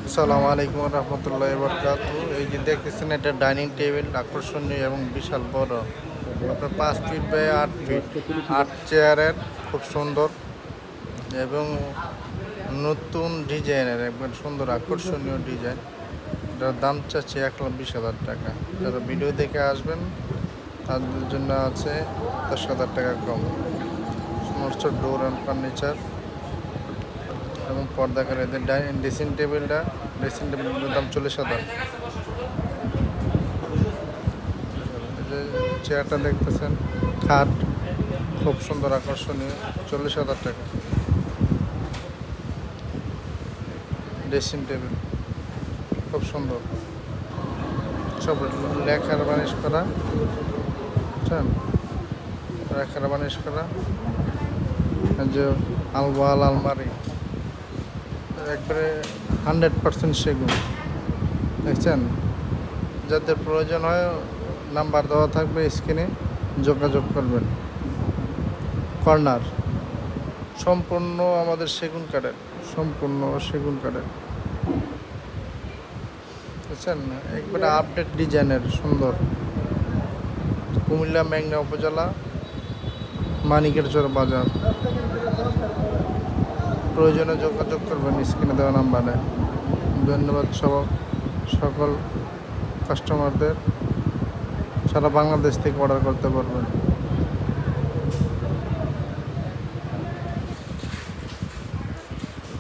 আসসালামু আলাইকুম রহমতুল্লাহ বরকাত। এই যে দেখতেছেন, এটা ডাইনিং টেবিল আকর্ষণীয় এবং বিশাল বড়। আপনার 5 ফিট বাই 8 ফিট, 8 চেয়ারের, খুব সুন্দর এবং নতুন ডিজাইনের, একবার সুন্দর আকর্ষণীয় ডিজাইন। এটার দাম চাচ্ছে 1,20,000 টাকা। যারা ভিডিও দেখে আসবেন তাদের জন্য আছে 10,000 টাকা কম। সমস্ত ডোর অ্যান্ড ফার্নিচার এবং পর্দা করে এদের ড্রেসিং টেবিলটার দাম 40,000। এই যে চেয়ারটা দেখতেছেন, খাট, খুব সুন্দর আকর্ষণীয়, 40,000 টাকা। ড্রেসিং টেবিল খুব সুন্দর, সব লেখার বানিশ করা, বুঝছেন, লেখার বানিশ করা। এই যে আলওয়াল আলমারি একবারে 100% সেগুন, দেখছেন। যাদের প্রয়োজন হয় নাম্বার দেওয়া থাকবে স্ক্রিনে, যোগাযোগ করবেন। কর্নার সম্পূর্ণ আমাদের সেগুন কাঠের, সম্পূর্ণ সেগুন কাঠের, বুঝছেন, একবারে আপডেট ডিজাইনের, সুন্দর। কুমিল্লা মেঘনা উপজেলা, মানিকেরচর বাজার। প্রয়োজনে যোগাযোগ করবেন স্ক্রিনে দেওয়া নাম্বারে। ধন্যবাদ সকল কাস্টমারদের। সারা বাংলাদেশ থেকে অর্ডার করতে পারবেন।